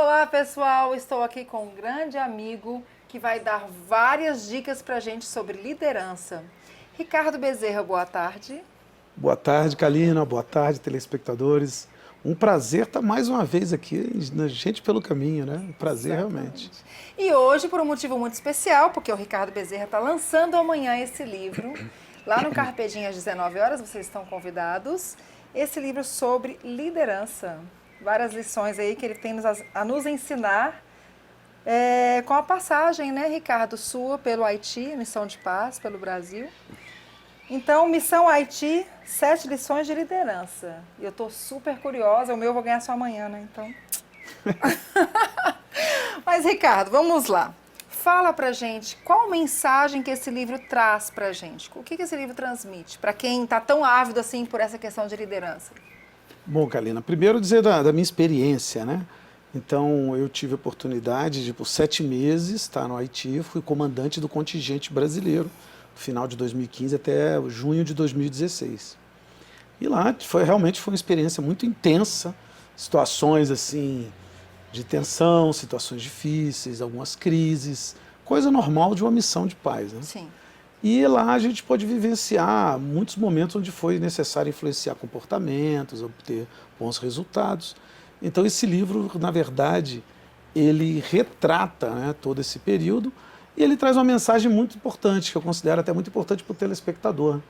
Olá, pessoal! Estou aqui com um grande amigo que vai dar várias dicas para a gente sobre liderança. Ricardo Bezerra, boa tarde. Boa tarde, Kalina. Boa tarde, telespectadores. Um prazer estar mais uma vez aqui, gente pelo caminho, né? Um prazer realmente. E hoje, por um motivo muito especial, porque o Ricardo Bezerra está lançando amanhã esse livro, lá no Carpedinho às 19 horas, vocês estão convidados. Esse livro sobre liderança. Várias lições aí que ele tem a nos ensinar com a passagem, né, Ricardo, sua pelo Haiti, Missão de Paz, pelo Brasil. Então, Missão Haiti, 7 lições de liderança. E eu estou super curiosa, o meu eu vou ganhar só amanhã, né? Então. Mas, Ricardo, vamos lá. Fala pra gente qual mensagem que esse livro traz pra gente. O que esse livro transmite para quem está tão ávido assim por essa questão de liderança? Bom, Kalina, primeiro dizer da minha experiência, né? Então, eu tive a oportunidade de, por 7 meses, estar no Haiti. Eu fui comandante do contingente brasileiro, no final de 2015 até junho de 2016. E lá realmente foi uma experiência muito intensa, situações assim de tensão, situações difíceis, algumas crises, coisa normal de uma missão de paz, né? Sim. E lá a gente pôde vivenciar muitos momentos onde foi necessário influenciar comportamentos, obter bons resultados. Então esse livro, na verdade, ele retrata, né, todo esse período e ele traz uma mensagem muito importante, que eu considero até muito importante para o telespectador,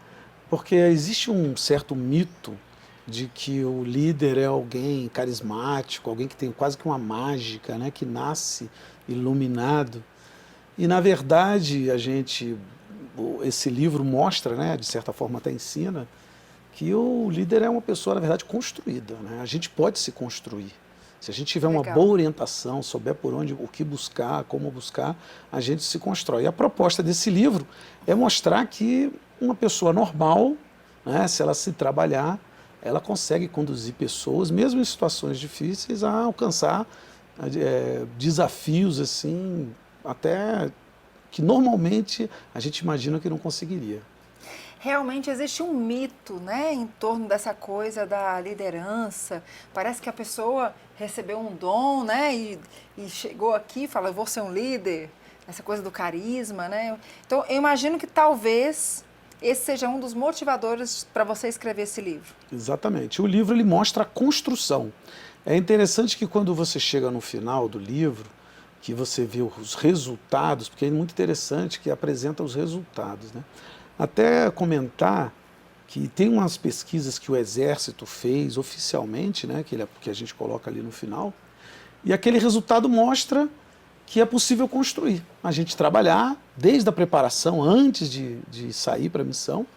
porque existe um certo mito de que o líder é alguém carismático, alguém que tem quase que uma mágica, né, que nasce iluminado. E, na verdade, esse livro mostra, né, de certa forma até ensina, que o líder é uma pessoa, na verdade, construída, né? A gente pode se construir. Se a gente tiver uma boa orientação, souber por onde, o que buscar, como buscar, a gente se constrói. E a proposta desse livro é mostrar que uma pessoa normal, né, se ela se trabalhar, ela consegue conduzir pessoas, mesmo em situações difíceis, a alcançar desafios assim, até que normalmente a gente imagina que não conseguiria. Realmente existe um mito, né, em torno dessa coisa da liderança. Parece que a pessoa recebeu um dom, né, e chegou aqui e fala, eu vou ser um líder. Essa coisa do carisma, né? Então, eu imagino que talvez esse seja um dos motivadores para você escrever esse livro. Exatamente. O livro ele mostra a construção. É interessante que quando você chega no final do livro, que você vê os resultados, porque é muito interessante que apresenta os resultados, né? Até comentar que tem umas pesquisas que o Exército fez oficialmente, né, que a gente coloca ali no final, e aquele resultado mostra que é possível construir. A gente trabalhar desde a preparação, antes de sair para a missão,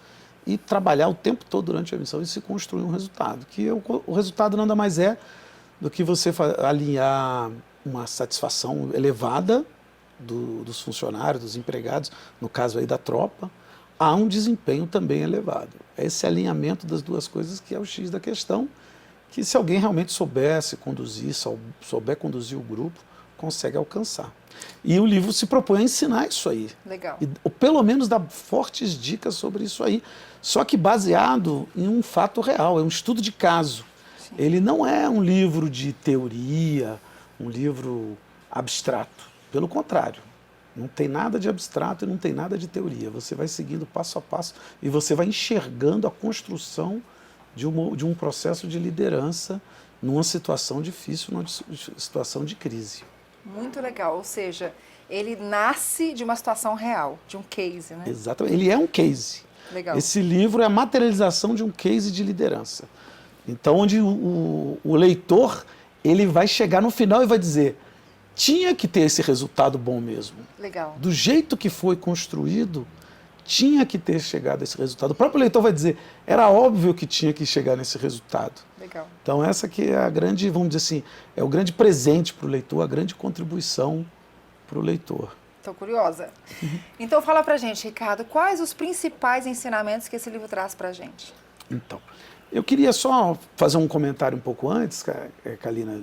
e trabalhar o tempo todo durante a missão e se construir um resultado. Que o resultado nada mais é do que você alinhar uma satisfação elevada dos funcionários, dos empregados, no caso aí da tropa, a um desempenho também elevado. É esse alinhamento das duas coisas que é o X da questão, que se alguém realmente soubesse conduzir, souber conduzir o grupo, consegue alcançar. E o livro se propõe a ensinar isso aí. Legal. Ou pelo menos dar fortes dicas sobre isso aí. Só que baseado em um fato real, é um estudo de caso. Sim. Ele não é um livro de teoria, um livro abstrato. Pelo contrário, não tem nada de abstrato e não tem nada de teoria. Você vai seguindo passo a passo e você vai enxergando a construção de um processo de liderança numa situação difícil, numa situação de crise. Muito legal, ou seja, ele nasce de uma situação real, de um case, né? Exatamente, ele é um case. Legal. Esse livro é a materialização de um case de liderança. Então, onde o leitor ele vai chegar no final e vai dizer, tinha que ter esse resultado bom mesmo. Legal. Do jeito que foi construído, tinha que ter chegado a esse resultado. O próprio leitor vai dizer, era óbvio que tinha que chegar nesse resultado. Legal. Então essa que é a grande, vamos dizer assim, é o grande presente para o leitor, a grande contribuição para o leitor. Estou curiosa. Então fala pra gente, Ricardo, quais os principais ensinamentos que esse livro traz pra gente? Então, eu queria só fazer um comentário um pouco antes, Kalina.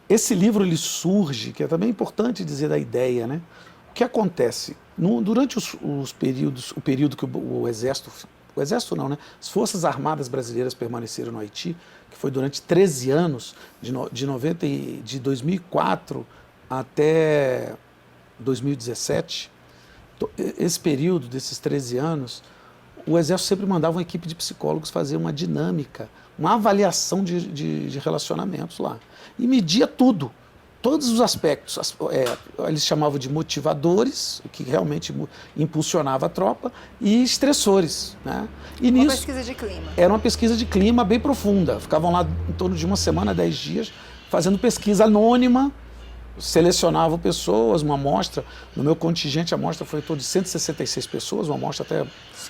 Esse livro ele surge, que é também importante dizer da ideia, né? O que acontece? Durante o período que o Exército o Exército não, né? As Forças Armadas Brasileiras permaneceram no Haiti, que foi durante 13 anos, de 2004 até 2017. Esse período desses 13 anos, o Exército sempre mandava uma equipe de psicólogos fazer uma dinâmica, uma avaliação de relacionamentos lá. E media tudo, todos os aspectos. Eles chamavam de motivadores, o que realmente impulsionava a tropa, e estressores. Né? E Uma nisso, pesquisa de clima. era uma pesquisa de clima bem profunda. Ficavam lá em torno de uma semana, 10 dias, fazendo pesquisa anônima, selecionavam pessoas, uma amostra. No meu contingente, a amostra foi em torno de 166 pessoas, uma amostra até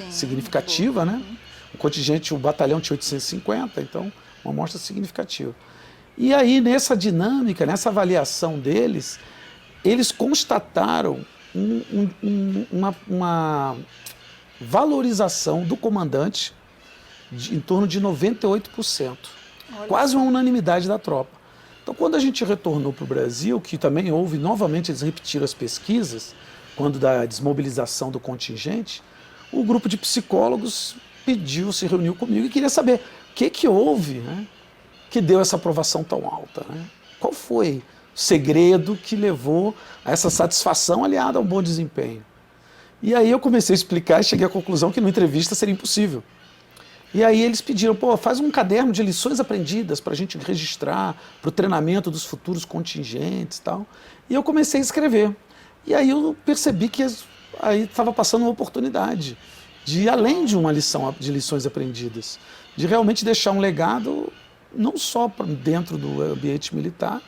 significativa, né? O contingente, o batalhão tinha 850, então uma amostra significativa. E aí, nessa dinâmica, nessa avaliação deles, eles constataram uma valorização do comandante em torno de 98%. Olha Quase só. uma unanimidade da tropa. Então, quando a gente retornou para o Brasil, que também houve, novamente eles repetiram as pesquisas, quando da desmobilização do contingente, o grupo de psicólogos se reuniu comigo e queria saber o que houve, né, que deu essa aprovação tão alta. Né? Qual foi o segredo que levou a essa satisfação aliada a um bom desempenho? E aí eu comecei a explicar e cheguei à conclusão que numa entrevista seria impossível. E aí eles pediram, faz um caderno de lições aprendidas para a gente registrar, para o treinamento dos futuros contingentes e tal. E eu comecei a escrever. E aí eu percebi que aí estava passando uma oportunidade de ir além de uma lição de lições aprendidas, de realmente deixar um legado não só dentro do ambiente militar,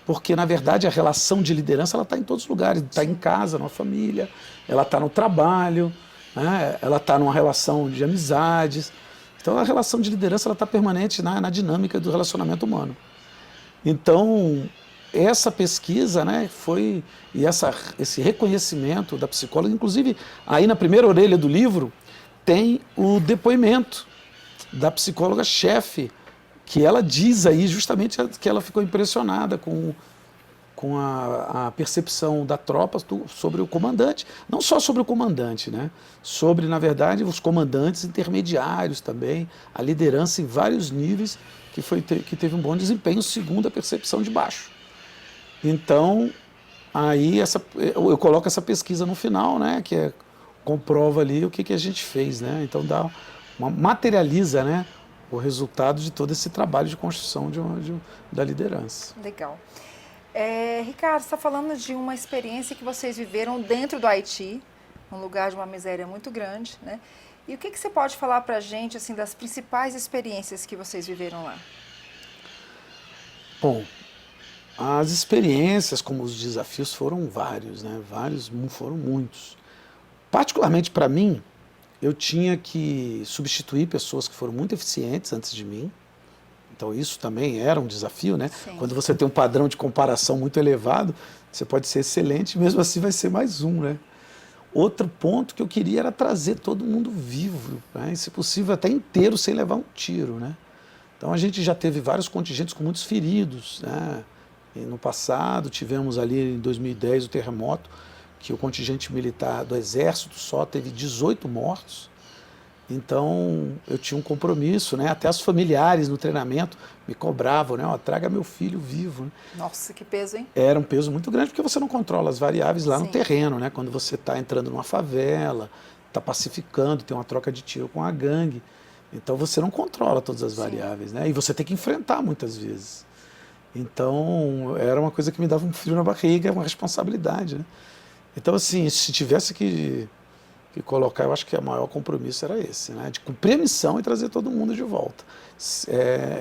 porque, na verdade, a relação de liderança ela está em todos os lugares, está em casa, na família, ela está no trabalho, né? Ela está numa relação de amizades. Então, a relação de liderança está permanente na dinâmica do relacionamento humano. Então, essa pesquisa, né, e esse reconhecimento da psicóloga, inclusive, aí na primeira orelha do livro, tem o depoimento da psicóloga-chefe, que ela diz aí justamente que ela ficou impressionada com a percepção da tropa sobre o comandante, não só sobre o comandante, né? Sobre, na verdade, os comandantes intermediários também, a liderança em vários níveis, que teve um bom desempenho segundo a percepção de baixo. Então, aí eu coloco essa pesquisa no final, né? Que comprova ali o que a gente fez, né? Então materializa, né, o resultado de todo esse trabalho de construção da liderança. Legal. Ricardo, você está falando de uma experiência que vocês viveram dentro do Haiti, um lugar de uma miséria muito grande, né? E o que você pode falar para a gente, assim, das principais experiências que vocês viveram lá? Bom, as experiências, como os desafios, foram vários, né? Foram muitos. Particularmente para mim, eu tinha que substituir pessoas que foram muito eficientes antes de mim. Então isso também era um desafio, né? Sim. Quando você tem um padrão de comparação muito elevado, você pode ser excelente, mesmo assim vai ser mais um, né? Outro ponto que eu queria era trazer todo mundo vivo, né? E, se possível até inteiro, sem levar um tiro, né? Então a gente já teve vários contingentes com muitos feridos, né? E no passado tivemos ali em 2010 o terremoto, que o contingente militar do Exército só teve 18 mortos. Então, eu tinha um compromisso, né? Até os familiares no treinamento me cobravam, né? Traga meu filho vivo. Né? Nossa, que peso, hein? Era um peso muito grande, porque você não controla as variáveis lá Sim. no terreno, né? Quando você está entrando numa favela, está pacificando, tem uma troca de tiro com a gangue. Então, você não controla todas as variáveis, né? E você tem que enfrentar muitas vezes. Então, era uma coisa que me dava um frio na barriga, uma responsabilidade, né? Então, assim, se tivesse que colocar, eu acho que o maior compromisso era esse, né? De cumprir a missão e trazer todo mundo de volta.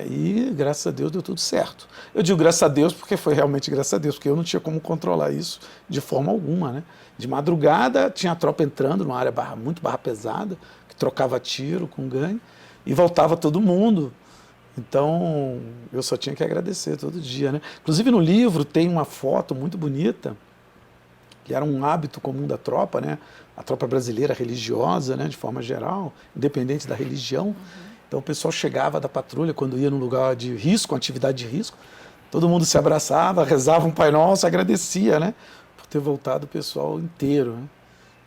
E, graças a Deus, deu tudo certo. Eu digo graças a Deus porque foi realmente graças a Deus, porque eu não tinha como controlar isso de forma alguma, né? De madrugada, tinha a tropa entrando numa área muito barra pesada, que trocava tiro com gangue, e voltava todo mundo. Então, eu só tinha que agradecer todo dia, né? Inclusive, no livro tem uma foto muito bonita, que era um hábito comum da tropa, né? A tropa brasileira religiosa, né? De forma geral, independente da religião. Então o pessoal chegava da patrulha quando ia num lugar de risco, uma atividade de risco, todo mundo se abraçava, rezava um Pai Nosso, agradecia, né? Por ter voltado o pessoal inteiro, né?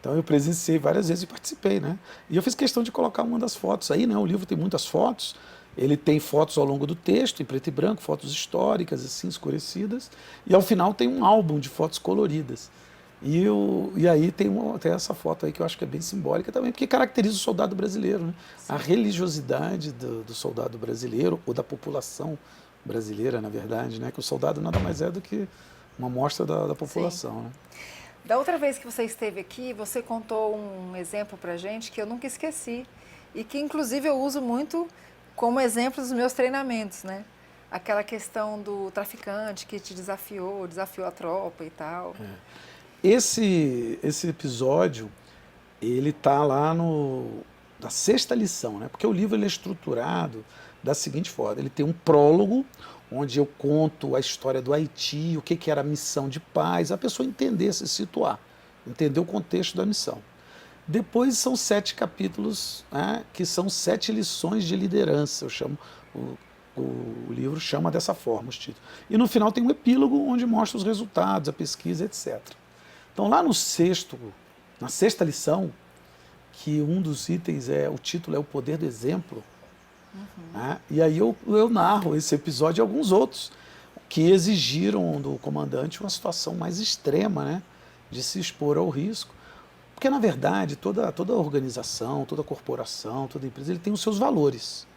Então eu presenciei várias vezes e participei, né? E eu fiz questão de colocar uma das fotos aí, né? O livro tem muitas fotos, ele tem fotos ao longo do texto, em preto e branco, fotos históricas, assim, escurecidas, e ao final tem um álbum de fotos coloridas. E aí tem essa foto aí que eu acho que é bem simbólica também, porque caracteriza o soldado brasileiro, né? A religiosidade do soldado brasileiro, ou da população brasileira, na verdade, né? Que o soldado nada mais é do que uma amostra da população, né? Da outra vez que você esteve aqui, você contou um exemplo pra gente que eu nunca esqueci e que inclusive eu uso muito como exemplo dos meus treinamentos, né? Aquela questão do traficante que te desafiou a tropa e tal. Esse episódio, ele tá lá na sexta lição, né? Porque o livro ele é estruturado da seguinte forma: ele tem um prólogo, onde eu conto a história do Haiti, o que era a missão de paz, a pessoa entender, se situar, entender o contexto da missão. Depois são 7 capítulos, né, que são 7 lições de liderança, eu chamo, o livro chama dessa forma os títulos. E no final tem um epílogo onde mostra os resultados, a pesquisa, etc. Então lá na sexta lição, que um dos itens o título é o poder do exemplo, né? E aí eu narro esse episódio e alguns outros que exigiram do comandante uma situação mais extrema, né? De se expor ao risco. Porque, na verdade, toda organização, toda corporação, toda empresa, ele tem os seus valores.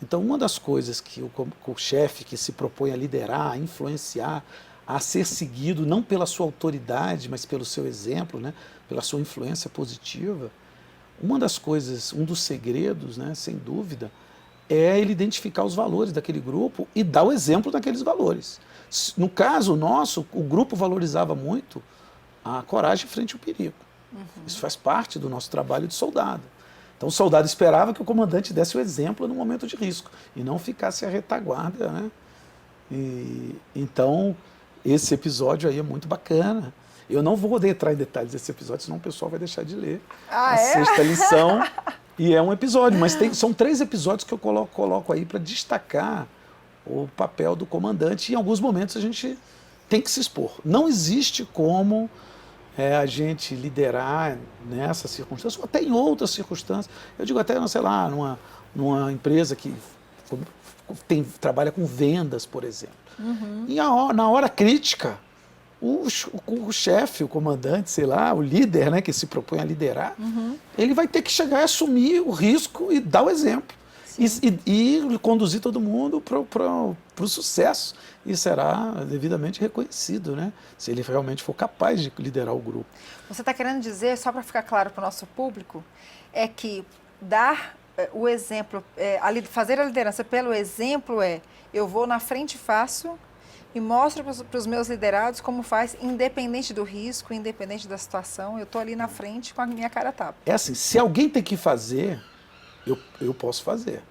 Então, uma das coisas que o chefe que se propõe a liderar, a influenciar, a ser seguido não pela sua autoridade, mas pelo seu exemplo, né? Pela sua influência positiva, uma das coisas, um dos segredos, né, sem dúvida, é ele identificar os valores daquele grupo e dar o exemplo daqueles valores. No caso nosso, o grupo valorizava muito a coragem frente ao perigo. Isso faz parte do nosso trabalho de soldado. Então o soldado esperava que o comandante desse o exemplo no momento de risco e não ficasse à retaguarda, né? Então esse episódio aí é muito bacana. Eu não vou entrar em detalhes desse episódio, senão o pessoal vai deixar de ler a sexta lição. E é um episódio, mas são 3 episódios que eu coloco aí para destacar o papel do comandante. E em alguns momentos a gente tem que se expor. Não existe como a gente liderar nessa circunstância, ou até em outras circunstâncias. Eu digo até, sei lá, numa empresa que trabalha com vendas, por exemplo. E na hora crítica, o chefe, o comandante, sei lá, o líder, né, que se propõe a liderar, ele vai ter que chegar e assumir o risco e dar o exemplo. E conduzir todo mundo para o sucesso. E será devidamente reconhecido, né, se ele realmente for capaz de liderar o grupo. Você está querendo dizer, só para ficar claro para o nosso público, é que dar o exemplo, fazer a liderança pelo exemplo eu vou na frente e faço, e mostro para os meus liderados como faz, independente do risco, independente da situação. Eu estou ali na frente com a minha cara tapa. É assim, se alguém tem que fazer, eu posso fazer.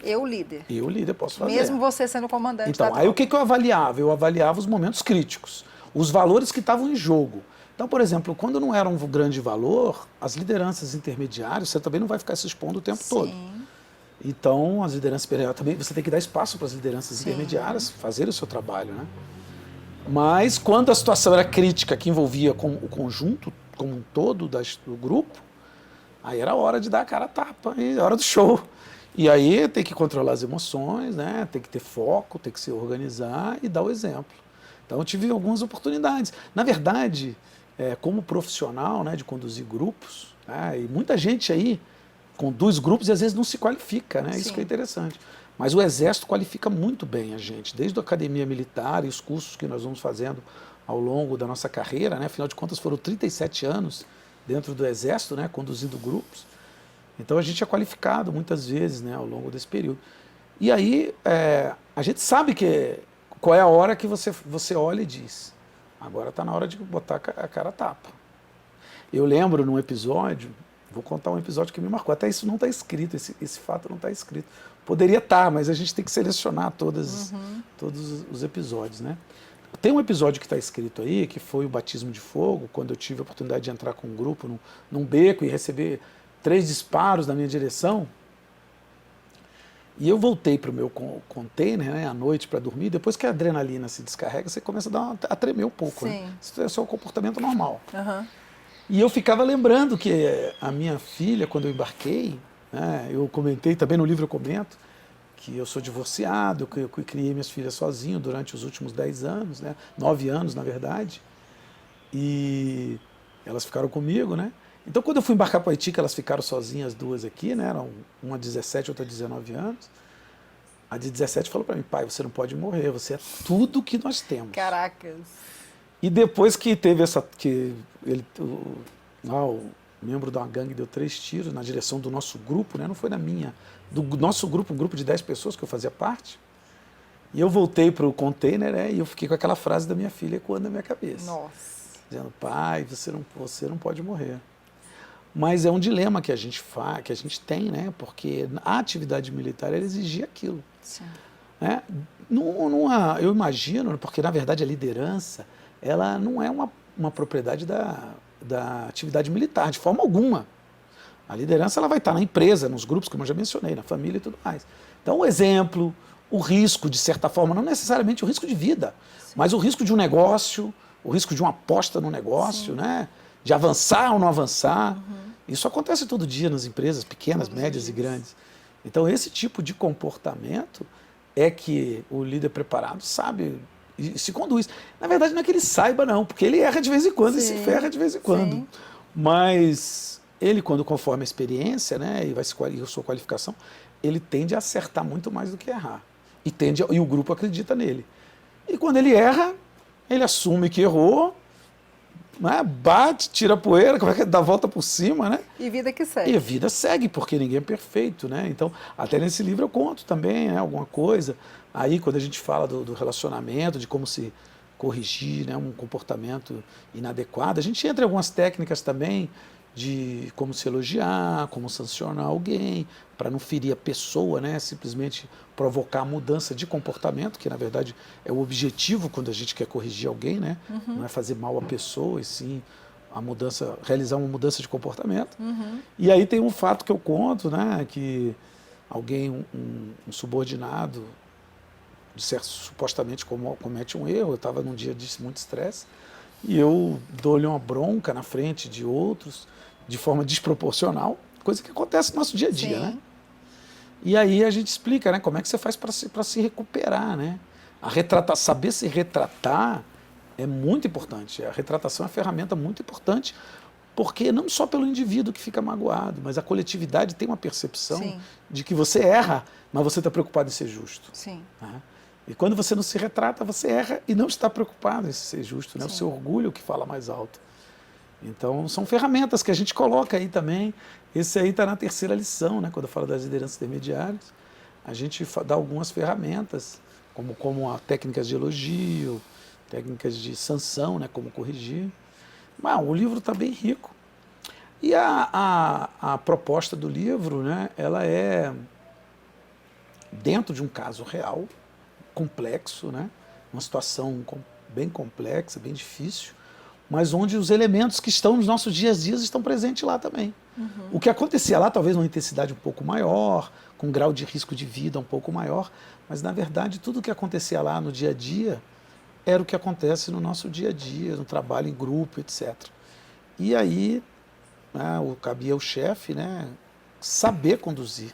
Eu, líder. Eu, líder, posso fazer. Mesmo você sendo comandante então, da tropa. Aí o que eu avaliava? Eu avaliava os momentos críticos, os valores que estavam em jogo. Então, por exemplo, quando não era um grande valor, as lideranças intermediárias, você também não vai ficar se expondo o tempo todo. Então, as lideranças também, você tem que dar espaço para as lideranças intermediárias fazerem o seu trabalho, né? Mas quando a situação era crítica, que envolvia o conjunto como um todo do grupo, aí era hora de dar a cara a tapa, e hora do show. E aí tem que controlar as emoções, né? Tem que ter foco, tem que se organizar e dar o exemplo. Então eu tive algumas oportunidades. Na verdade, como profissional, né, de conduzir grupos, né, e muita gente aí conduz grupos e às vezes não se qualifica, né? Isso que é interessante. Mas o Exército qualifica muito bem a gente, desde a academia militar e os cursos que nós vamos fazendo ao longo da nossa carreira, né? Afinal de contas foram 37 anos dentro do Exército, né, conduzindo grupos. Então a gente é qualificado muitas vezes, né, ao longo desse período. E aí a gente sabe qual é a hora que você olha e diz: agora está na hora de botar a cara a tapa. Eu lembro num episódio, vou contar um episódio que me marcou, até isso não está escrito, esse fato não está escrito. Poderia estar, mas a gente tem que selecionar todos os episódios, né? Tem um episódio que está escrito aí, que foi o batismo de fogo, quando eu tive a oportunidade de entrar com um grupo num beco e receber 3 disparos na minha direção. E eu voltei para o meu container, né, à noite para dormir. Depois que a adrenalina se descarrega, você começa a tremer um pouco. Né? Isso é o seu comportamento normal. E eu ficava lembrando que a minha filha, quando eu embarquei, né, eu comentei, também no livro eu comento, que eu sou divorciado, que eu criei minhas filhas sozinho durante os últimos 10 anos, né, 9 anos na verdade, e elas ficaram comigo, né? Então quando eu fui embarcar para o Haiti, que elas ficaram sozinhas, duas aqui, né, eram uma 17, outra 19 anos, a de 17 falou para mim, pai, você não pode morrer, você é tudo que nós temos. Caracas. E depois que teve o membro da gangue deu 3 tiros na direção do nosso grupo, né? Não foi na minha, do nosso grupo, um grupo de 10 pessoas que eu fazia parte. E eu voltei para o container, né? E eu fiquei com aquela frase da minha filha ecoando na minha cabeça. Nossa. Dizendo, pai, você não pode morrer. Mas é um dilema que a gente que a gente tem, né? Porque a atividade militar ela exigia aquilo. Sim. Né? Eu imagino, porque na verdade a liderança ela não é uma propriedade da atividade militar, de forma alguma. A liderança ela vai estar na empresa, nos grupos, como eu já mencionei, na família e tudo mais. Então, o exemplo, o risco, de certa forma, não necessariamente o risco de vida, sim, mas o risco de um negócio, o risco de uma aposta no negócio, né? De avançar ou não avançar. Uhum. Isso acontece todo dia nas empresas pequenas, todos médias e grandes. Então, esse tipo de comportamento é que o líder preparado sabe e se conduz. Na verdade, não é que ele saiba, não, porque ele erra de vez em quando, sim, e se ferra de vez em quando. Sim. Mas ele, conforme a experiência, né, e a sua qualificação, ele tende a acertar muito mais do que errar. E o grupo acredita nele. E quando ele erra, ele assume que errou, né, bate, tira a poeira, dá a volta por cima, né? E vida que segue. E a vida segue, porque ninguém é perfeito, né? Então, até nesse livro eu conto também, né, alguma coisa. Aí, quando a gente fala do relacionamento, de como se corrigir, né, um comportamento inadequado, a gente entra em algumas técnicas também de como se elogiar, como sancionar alguém, para não ferir a pessoa, né, simplesmente provocar a mudança de comportamento, que na verdade é o objetivo quando a gente quer corrigir alguém, né? Uhum. Não é fazer mal à pessoa, e sim realizar uma mudança de comportamento. Uhum. E aí tem um fato que eu conto, né, que alguém, um subordinado, supostamente comete um erro, eu estava num dia de muito estresse, e eu dou-lhe uma bronca na frente de outros, de forma desproporcional, coisa que acontece no nosso dia a dia, sim, né? E aí a gente explica, né, como é que você faz para se recuperar, né? Saber se retratar é muito importante. A retratação é uma ferramenta muito importante, porque não só pelo indivíduo que fica magoado, mas a coletividade tem uma percepção, sim, de que você erra, mas você está preocupado em ser justo. Sim. Né? E quando você não se retrata, você erra e não está preocupado em ser justo, né? O seu orgulho é o que fala mais alto. Então, são ferramentas que a gente coloca aí também. Esse aí está na 3ª lição, né? Quando eu falo das lideranças intermediárias, a gente dá algumas ferramentas, como técnicas de elogio, técnicas de sanção, né? Como corrigir. Mas o livro está bem rico. E a proposta do livro, né? Ela é dentro de um caso real, complexo, né? Uma situação bem complexa, bem difícil, mas onde os elementos que estão nos nossos dias a dias estão presentes lá também. Uhum. O que acontecia lá, talvez numa intensidade um pouco maior, com um grau de risco de vida um pouco maior, mas na verdade tudo o que acontecia lá no dia a dia era o que acontece no nosso dia a dia, no trabalho em grupo, etc. E aí, né, cabia ao chefe, né, saber conduzir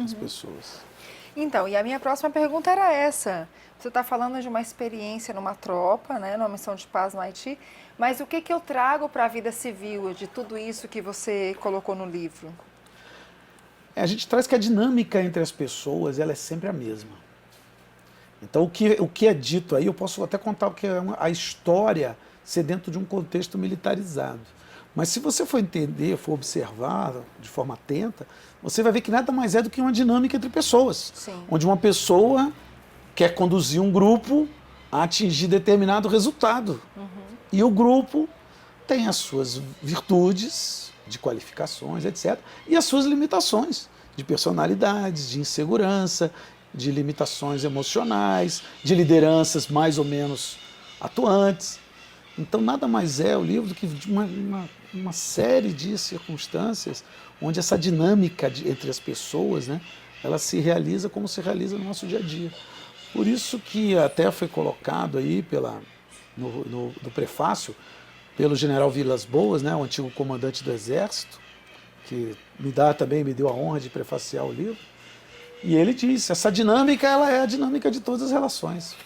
as pessoas. Então, e a minha próxima pergunta era essa. Você está falando de uma experiência numa tropa, né, numa missão de paz no Haiti, mas o que eu trago para a vida civil de tudo isso que você colocou no livro? A gente traz que a dinâmica entre as pessoas ela é sempre a mesma. Então, o que é dito aí, eu posso até contar o que é a história ser dentro de um contexto militarizado. Mas se você for entender, for observar de forma atenta, você vai ver que nada mais é do que uma dinâmica entre pessoas. Sim. Onde uma pessoa quer conduzir um grupo a atingir determinado resultado. Uhum. E o grupo tem as suas virtudes, de qualificações, etc., e as suas limitações de personalidades, de insegurança, de limitações emocionais, de lideranças mais ou menos atuantes. Então, nada mais é o livro do que uma série de circunstâncias onde essa dinâmica entre as pessoas, né, ela se realiza como se realiza no nosso dia a dia. Por isso que até foi colocado aí no prefácio pelo general Vilas Boas, né, o antigo comandante do Exército, que me deu a honra de prefaciar o livro. E ele disse, essa dinâmica ela é a dinâmica de todas as relações.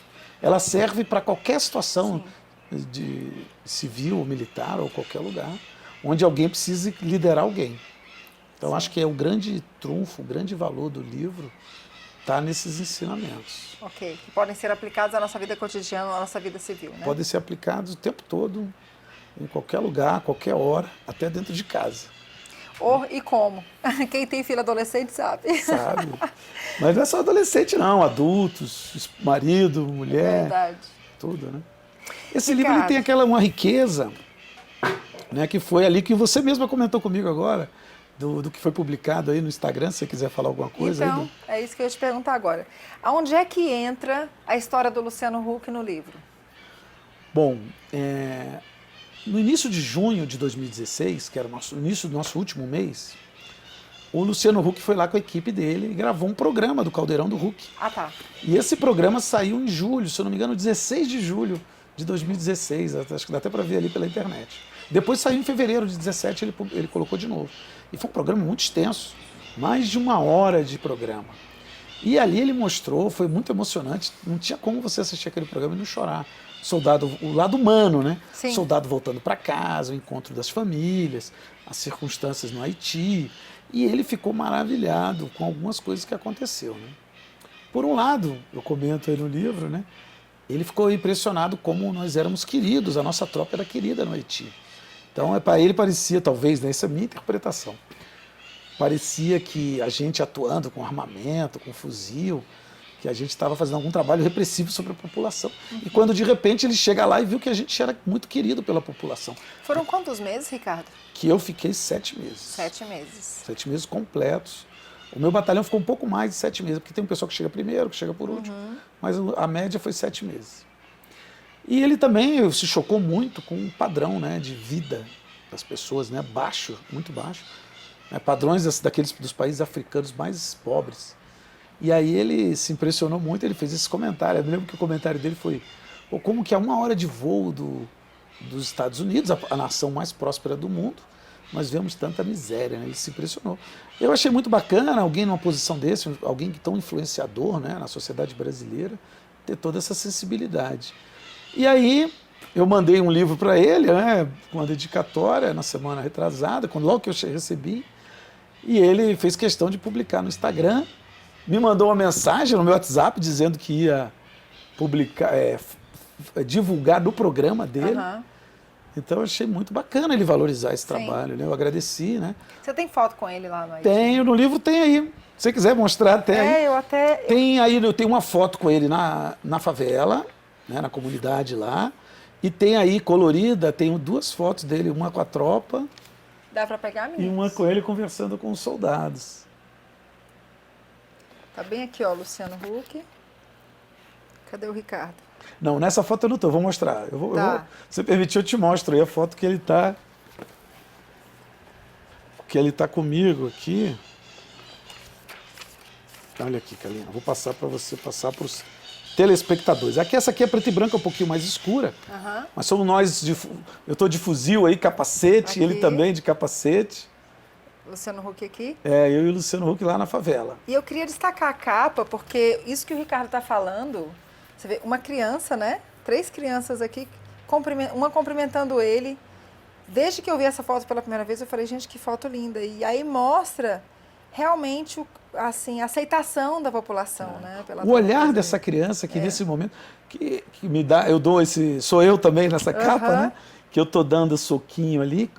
Ela serve para qualquer situação de civil, militar ou qualquer lugar, onde alguém precise liderar alguém. Então, acho que é o grande trunfo, o grande valor do livro está nesses ensinamentos. Ok, que podem ser aplicados à nossa vida cotidiana, à nossa vida civil, né? Podem ser aplicados o tempo todo, em qualquer lugar, qualquer hora, até dentro de casa. E como? Quem tem filho adolescente sabe. Sabe? Mas não é só adolescente, não. Adultos, marido, mulher, Verdade. tudo, né? Esse livro ele tem uma riqueza, né, que foi ali que você mesma comentou comigo agora, do que foi publicado aí no Instagram, se você quiser falar alguma coisa. Então, é isso que eu ia te perguntar agora. Aonde é que entra a história do Luciano Huck no livro? Bom, no início de junho de 2016, que era o início do nosso último mês, o Luciano Huck foi lá com a equipe dele e gravou um programa do Caldeirão do Huck. Ah, tá. E esse programa saiu em julho, se eu não me engano, 16 de julho de 2016. Acho que dá até para ver ali pela internet. Depois saiu em fevereiro de 17, ele colocou de novo. E foi um programa muito extenso, mais de 1 hora de programa. E ali ele mostrou, foi muito emocionante, não tinha como você assistir aquele programa e não chorar. O lado humano, né? Sim. Soldado voltando para casa, o encontro das famílias, as circunstâncias no Haiti. E ele ficou maravilhado com algumas coisas que aconteceu, né? Por um lado, eu comento aí no livro, né? Ele ficou impressionado como nós éramos queridos, a nossa tropa era querida no Haiti. Então, para ele parecia, talvez, né, essa é a minha interpretação, parecia que a gente atuando com armamento, com fuzil, que a gente estava fazendo algum trabalho repressivo sobre a população. E quando, de repente, ele chega lá e viu que a gente era muito querido pela população. Foram quantos meses, Ricardo? Que eu fiquei 7 meses. 7 meses. 7 meses completos. O meu batalhão ficou um pouco mais de 7 meses, porque tem um pessoal que chega primeiro, que chega por último, mas a média foi 7 meses. E ele também se chocou muito com o padrão, né, de vida das pessoas, né, baixo, muito baixo, né, padrões dos países africanos mais pobres. E aí ele se impressionou muito, ele fez esse comentário. Eu me lembro que o comentário dele foi: pô, como que a 1 hora de voo dos Estados Unidos, a nação mais próspera do mundo, nós vemos tanta miséria, né? Ele se impressionou. Eu achei muito bacana alguém numa posição desse, alguém tão influenciador, né, na sociedade brasileira, ter toda essa sensibilidade. E aí eu mandei um livro para ele, né, com uma dedicatória na semana retrasada, logo que eu recebi, e ele fez questão de publicar no Instagram, me mandou uma mensagem no meu WhatsApp dizendo que ia publicar, divulgar no programa dele. Então eu achei muito bacana ele valorizar esse trabalho, né? Eu agradeci, né? Você tem foto com ele lá no Haiti? Tenho, no livro tem aí. Se você quiser mostrar, tem aí. Eu até... Tem aí, eu tenho uma foto com ele na favela, né, na comunidade lá. E tem aí, colorida, tenho 2 fotos dele, uma com a tropa. Dá para pegar, meninas? E uma com ele conversando com os soldados. Tá bem aqui, ó, Luciano Huck. Cadê o Ricardo? Não, nessa foto eu não tô, vou mostrar. Se permitir, eu te mostro aí a foto que ele tá comigo aqui. Olha aqui, Kalina, vou passar para você, passar para os telespectadores. Essa aqui é preta e branca, um pouquinho mais escura, mas somos nós, eu estou de fuzil aí, capacete, aqui. Ele também de capacete. Luciano Huck aqui? Eu e o Luciano Huck lá na favela. E eu queria destacar a capa, porque isso que o Ricardo está falando, você vê, uma criança, né? 3 crianças aqui, uma cumprimentando ele. Desde que eu vi essa foto pela primeira vez, eu falei, gente, que foto linda. E aí mostra realmente assim, a aceitação da população, né? O olhar dessa criança que nesse momento, que me dá, sou eu também nessa capa, né? Que eu tô dando soquinho ali.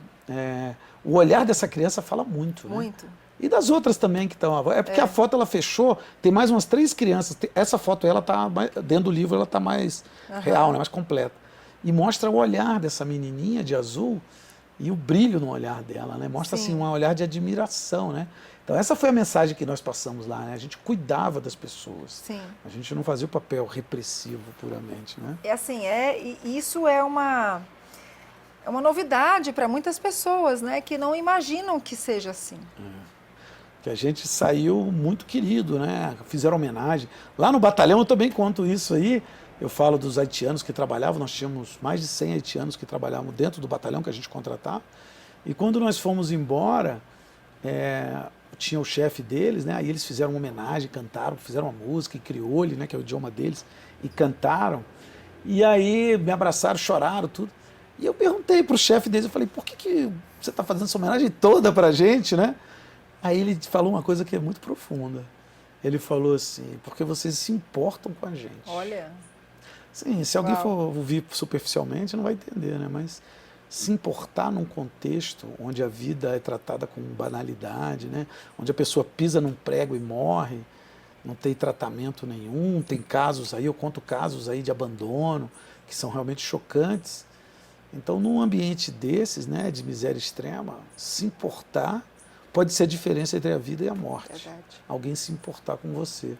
O olhar dessa criança fala muito, né? Muito. E das outras também que estão. É porque a foto ela fechou, tem mais umas 3 crianças. Essa foto ela tá dentro do livro, ela tá mais real, né? Mais completa. E mostra o olhar dessa menininha de azul e o brilho no olhar dela, né? Mostra assim um olhar de admiração, né? Então essa foi a mensagem que nós passamos lá, né? A gente cuidava das pessoas. Sim. A gente não fazia o papel repressivo puramente, né? Isso é uma novidade para muitas pessoas, né? Que não imaginam que seja assim. Que a gente saiu muito querido, né? Fizeram homenagem. Lá no batalhão eu também conto isso aí. Eu falo dos haitianos que trabalhavam, nós tínhamos mais de 100 haitianos que trabalhavam dentro do batalhão que a gente contratava. E quando nós fomos embora, tinha o chefe deles, né? Aí eles fizeram uma homenagem, cantaram, fizeram uma música em crioulo, né? Que é o idioma deles, e cantaram. E aí me abraçaram, choraram, tudo. E eu perguntei para o chefe deles, eu falei, por que você está fazendo essa homenagem toda para a gente, né? Aí ele falou uma coisa que é muito profunda. Ele falou assim, porque vocês se importam com a gente. Olha. Sim, se alguém for ouvir superficialmente, não vai entender, né? Mas se importar num contexto onde a vida é tratada com banalidade, né? Onde a pessoa pisa num prego e morre, não tem tratamento nenhum, tem casos aí, eu conto casos aí de abandono, que são realmente chocantes. Então, num ambiente desses, né, de miséria extrema, se importar pode ser a diferença entre a vida e a morte. Verdade. Alguém se importar com você.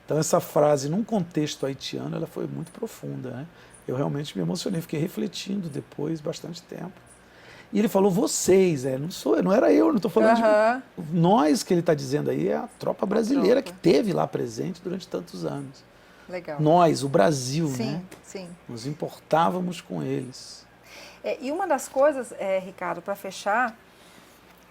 Então, essa frase, num contexto haitiano, ela foi muito profunda, né? Eu realmente me emocionei, fiquei refletindo depois bastante tempo. E ele falou, vocês, não era eu, não estou falando de nós, que ele está dizendo aí, é a tropa brasileira que teve lá presente durante tantos anos. Legal. Nós, o Brasil, sim, né? Sim. Nos importávamos com eles. E uma das coisas, Ricardo, para fechar,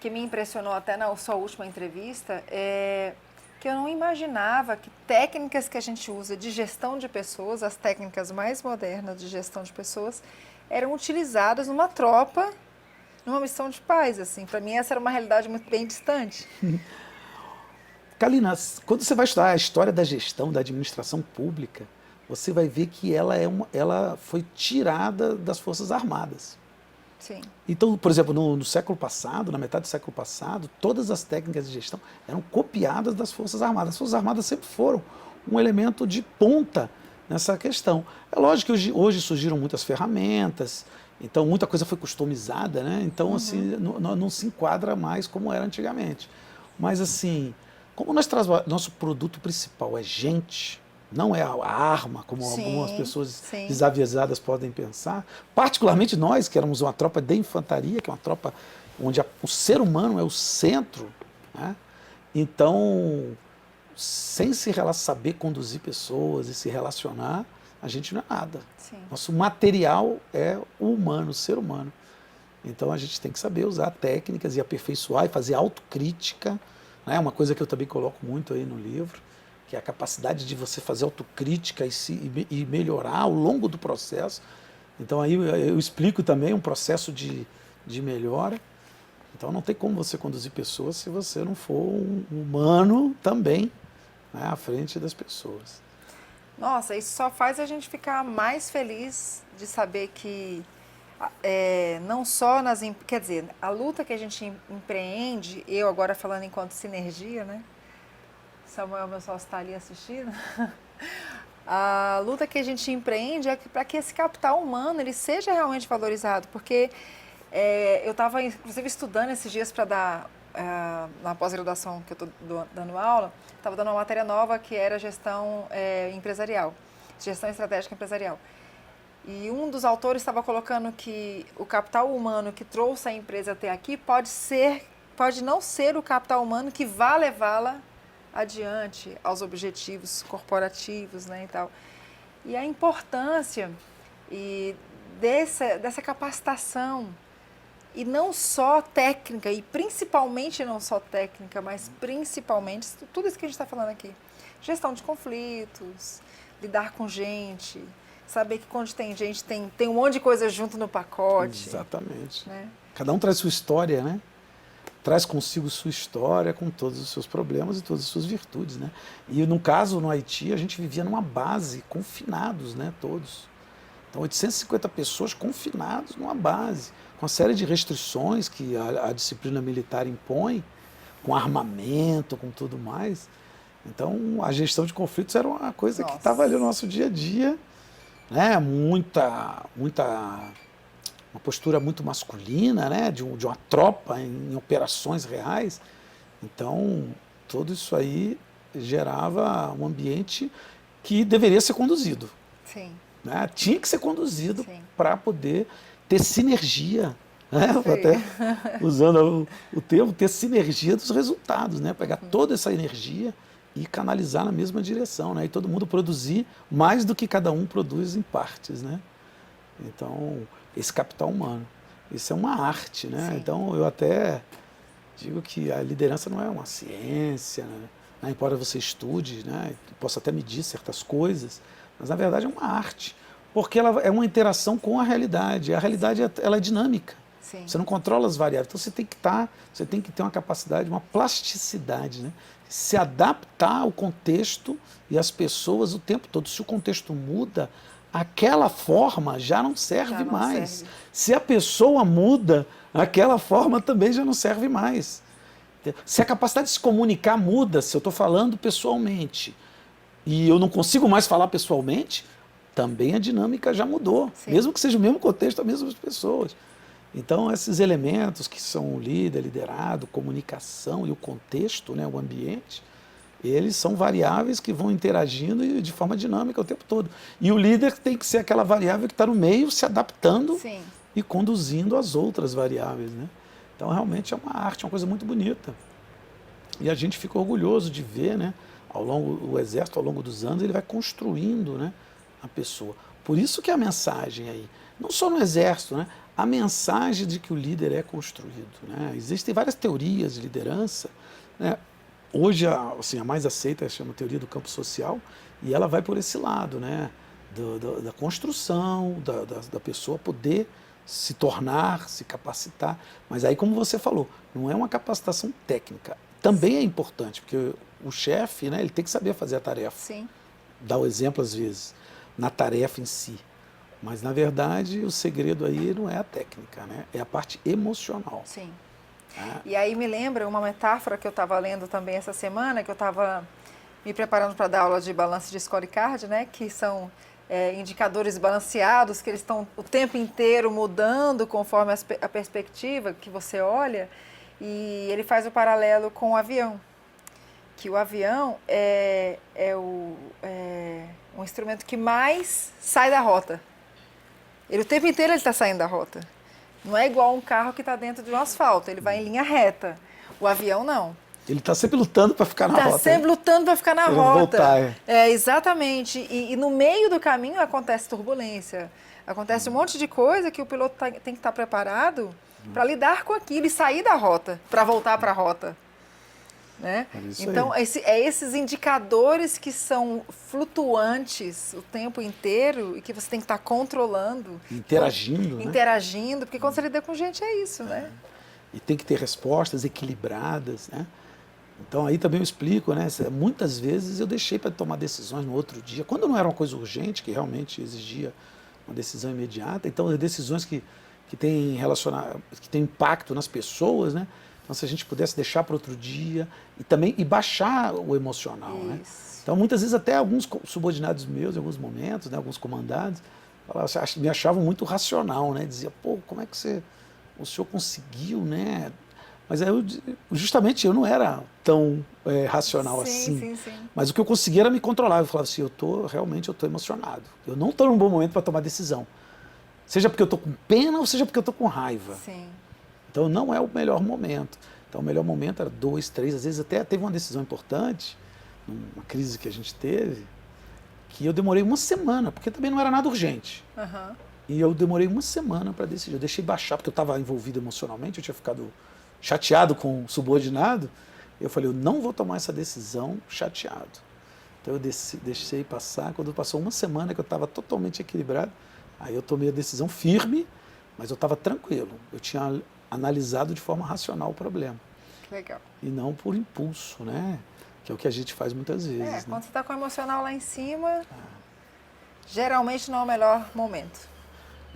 que me impressionou até na sua última entrevista, é que eu não imaginava que técnicas que a gente usa de gestão de pessoas, as técnicas mais modernas de gestão de pessoas, eram utilizadas numa tropa, numa missão de paz. Assim. Para mim, essa era uma realidade muito bem distante. Kalina, quando você vai estudar a história da gestão, da administração pública, você vai ver que ela foi tirada das Forças Armadas. Sim. Então, por exemplo, no século passado, na metade do século passado, todas as técnicas de gestão eram copiadas das Forças Armadas. As Forças Armadas sempre foram um elemento de ponta nessa questão. É lógico que hoje surgiram muitas ferramentas, então muita coisa foi customizada, né? Então, assim, não se enquadra mais como era antigamente. Mas, assim, como nosso produto principal é gente, não é a arma, como algumas pessoas desavisadas podem pensar. Particularmente nós, que éramos uma tropa de infantaria, que é uma tropa onde o ser humano é o centro, né? Então, sem saber conduzir pessoas e se relacionar, a gente não é nada. Sim. Nosso material é o humano, o ser humano. Então, a gente tem que saber usar técnicas e aperfeiçoar e fazer autocrítica, né? Uma coisa que eu também coloco muito aí no livro, que é a capacidade de você fazer autocrítica e melhorar ao longo do processo. Então, aí eu explico também um processo de melhora. Então, não tem como você conduzir pessoas se você não for um humano também, né, à frente das pessoas. Nossa, isso só faz a gente ficar mais feliz de saber que não só quer dizer, a luta que a gente empreende, eu agora falando enquanto sinergia, né? Samuel, meu sócio, está ali assistindo. A luta que a gente empreende é para que esse capital humano ele seja realmente valorizado, porque eu estava, inclusive, estudando esses dias para dar, na pós-graduação que eu estou dando aula, estava dando uma matéria nova que era gestão empresarial, gestão estratégica empresarial. E um dos autores estava colocando que o capital humano que trouxe a empresa até aqui pode não ser o capital humano que vai levá-la adiante aos objetivos corporativos, né, e tal. E a importância dessa capacitação, e não só técnica, e principalmente não só técnica, mas principalmente tudo isso que a gente está falando aqui. Gestão de conflitos, lidar com gente, saber que quando tem gente tem um monte de coisa junto no pacote. Exatamente. Né? Cada um traz sua história, né? Traz consigo sua história com todos os seus problemas e todas as suas virtudes, né? E no caso, no Haiti, a gente vivia numa base, confinados, né, todos. Então, 850 pessoas confinadas numa base, com uma série de restrições que a disciplina militar impõe, com armamento, com tudo mais. Então, a gestão de conflitos era uma coisa que estava ali no nosso dia a dia, né? Uma postura muito masculina, né? de uma tropa em operações reais. Então, tudo isso aí gerava um ambiente que deveria ser conduzido. Sim. Né? Tinha que ser conduzido para poder ter sinergia, né? Até usando o termo, ter sinergia dos resultados, né? Pegar toda essa energia e canalizar na mesma direção, né? E todo mundo produzir mais do que cada um produz em partes, né? Então, esse capital humano, isso é uma arte, né? Sim. Então, eu até digo que a liderança não é uma ciência, né? Embora você estude, né? Possa até medir certas coisas, mas na verdade é uma arte, porque ela é uma interação com a realidade. A realidade ela é dinâmica. Sim. Você não controla as variáveis, então você tem que ter uma capacidade, uma plasticidade, né? Se adaptar ao contexto e às pessoas o tempo todo. Se o contexto muda, aquela forma já não serve Já não mais. serve. Se a pessoa muda, aquela forma também já não serve mais. Se a capacidade de se comunicar muda, se eu estou falando pessoalmente e eu não consigo mais falar pessoalmente, também a dinâmica já mudou. Sim. Mesmo que seja o mesmo contexto, as mesmas pessoas. Então, esses elementos que são o líder, liderado, comunicação e o contexto, né, o ambiente, eles são variáveis que vão interagindo de forma dinâmica o tempo todo. E o líder tem que ser aquela variável que está no meio, se adaptando Sim. e conduzindo as outras variáveis, né? Então, realmente é uma arte, uma coisa muito bonita. E a gente fica orgulhoso de ver, né, o Exército, ao longo dos anos, ele vai construindo, né, a pessoa. Por isso que a mensagem aí, não só no Exército, né, a mensagem de que o líder é construído, né? Existem várias teorias de liderança, né? Hoje, assim, a mais aceita chama teoria do campo social, e ela vai por esse lado, né? Da construção, da pessoa poder se tornar, se capacitar. Mas aí, como você falou, não é uma capacitação técnica. Também é importante, porque o chefe, né, ele tem que saber fazer a tarefa. Sim. Dar o exemplo, às vezes, na tarefa em si. Mas, na verdade, o segredo aí não é a técnica, né? É a parte emocional. Sim. Né? E aí me lembra uma metáfora que eu estava lendo também essa semana, que eu estava me preparando para dar aula de balanço de scorecard, né? Que são indicadores balanceados, que eles estão o tempo inteiro mudando conforme a perspectiva que você olha. E ele faz o paralelo com o avião. Que o avião é um instrumento que mais sai da rota. Ele o tempo inteiro ele está saindo da rota. Não é igual um carro que está dentro de um asfalto, ele vai em linha reta. O avião não. Ele está sempre lutando para ficar na rota. Está sempre lutando para ficar na Querendo rota. voltar, Exatamente. E no meio do caminho acontece turbulência. Acontece um monte de coisa que o piloto tem que estar preparado para lidar com aquilo e sair da rota, para voltar para a rota. Né? Então, esses indicadores que são flutuantes o tempo inteiro e que você tem que estar controlando. Interagindo, né? Interagindo, porque quando você lida com gente é isso, né? E tem que ter respostas equilibradas, né? Então, aí também eu explico, né? Muitas vezes eu deixei para tomar decisões no outro dia, quando não era uma coisa urgente, que realmente exigia uma decisão imediata. Então, decisões que têm impacto nas pessoas, né? Então, se a gente pudesse deixar para outro dia e baixar o emocional, né? Então, muitas vezes até alguns subordinados meus, em alguns momentos, né, alguns comandados, me achavam muito racional, né? Dizia, pô, como é que o senhor conseguiu, né? Mas aí justamente eu não era tão racional assim. Sim. Mas o que eu conseguia era me controlar. Eu falava assim, realmente eu estou emocionado. Eu não estou num bom momento para tomar decisão. Seja porque eu estou com pena ou seja porque eu estou com raiva. Sim. Então, não é o melhor momento. Então, o melhor momento era 2, 3, às vezes até teve uma decisão importante, uma crise que a gente teve, que eu demorei uma semana, porque também não era nada urgente. Uhum. E eu demorei uma semana para decidir. Eu deixei baixar, porque eu estava envolvido emocionalmente, eu tinha ficado chateado com o subordinado. Eu falei, eu não vou tomar essa decisão chateado. Então, eu deixei passar. Quando passou uma semana que eu estava totalmente equilibrado, aí eu tomei a decisão firme, mas eu estava tranquilo. Eu tinha analisado de forma racional o problema. Legal. E não por impulso, né? Que é o que a gente faz muitas vezes. Né? Quando você está com o emocional lá em cima, geralmente não é o melhor momento.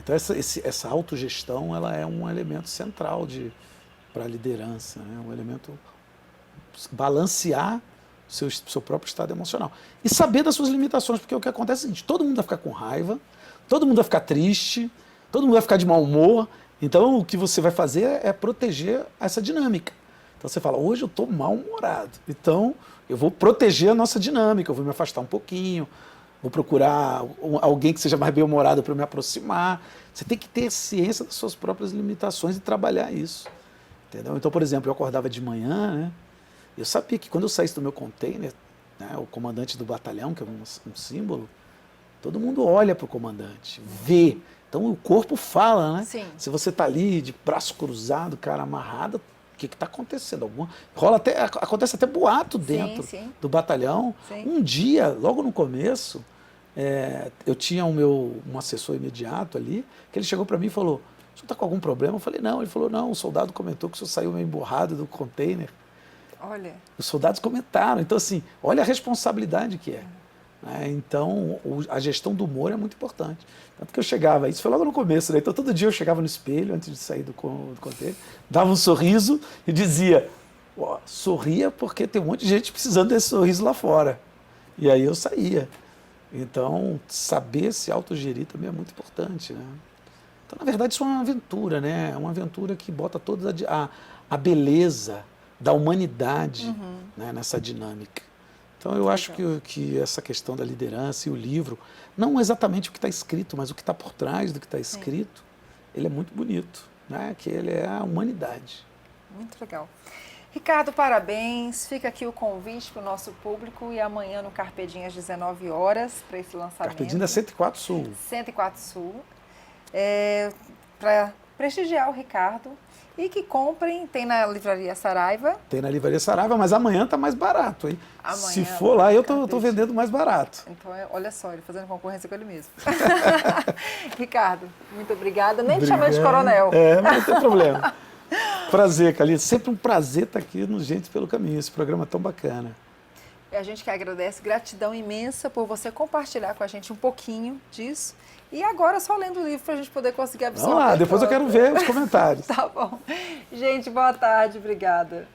Então, essa autogestão, ela é um elemento central para a liderança, né? Um elemento balancear o seu próprio estado emocional. E saber das suas limitações, porque o que acontece é o seguinte, todo mundo vai ficar com raiva, todo mundo vai ficar triste, todo mundo vai ficar de mau humor. Então, o que você vai fazer é proteger essa dinâmica. Então, você fala, hoje eu estou mal-humorado. Então, eu vou proteger a nossa dinâmica, eu vou me afastar um pouquinho, vou procurar alguém que seja mais bem-humorado para me aproximar. Você tem que ter ciência das suas próprias limitações e trabalhar isso. Entendeu? Então, por exemplo, eu acordava de manhã, né? Eu sabia que quando eu saísse do meu container, né, o comandante do batalhão, que é um símbolo, todo mundo olha para o comandante, vê. Então o corpo fala, né? Sim. Se você está ali de braço cruzado, cara amarrado, o que está acontecendo? Acontece até boato dentro do batalhão. Sim. Um dia, logo no começo, eu tinha um assessor imediato ali, que ele chegou para mim e falou: "O senhor está com algum problema?" Eu falei: "Não." Ele falou: "Não, o soldado comentou que o senhor saiu meio emburrado do container." Olha. Os soldados comentaram. Então, assim, olha a responsabilidade que é. Então, a gestão do humor é muito importante. Tanto que eu chegava, isso foi logo no começo, né? Então todo dia eu chegava no espelho, antes de sair do container, dava um sorriso e dizia: sorria porque tem um monte de gente precisando desse sorriso lá fora. E aí eu saía. Então, saber se autogerir também é muito importante, né? Então, na verdade, isso é uma aventura, né? É uma aventura que bota toda a beleza da humanidade, né, nessa dinâmica. Então, eu acho que essa questão da liderança e o livro, não exatamente o que está escrito, mas o que está por trás do que está escrito, ele é muito bonito, né? Que ele é a humanidade. Muito legal. Ricardo, parabéns. Fica aqui o convite para o nosso público e amanhã no Carpedim às 19 horas para esse lançamento. Carpedim da 104 Sul. 104 Sul. Para prestigiar o Ricardo. E que comprem, tem na Livraria Saraiva. Tem na Livraria Saraiva, mas amanhã está mais barato, hein? Amanhã, se for lá, eu tô vendendo mais barato. Então, olha só, ele fazendo concorrência com ele mesmo. Ricardo, muito obrigada. Nem te chamei de coronel. Mas não tem problema. Prazer, Calixto. Sempre um prazer estar aqui no Gente pelo Caminho, esse programa tão bacana. E a gente que agradece, gratidão imensa por você compartilhar com a gente um pouquinho disso. E agora só lendo o livro para a gente poder conseguir absorver. Vamos lá, depois eu quero ver os comentários. Tá bom. Gente, boa tarde, obrigada.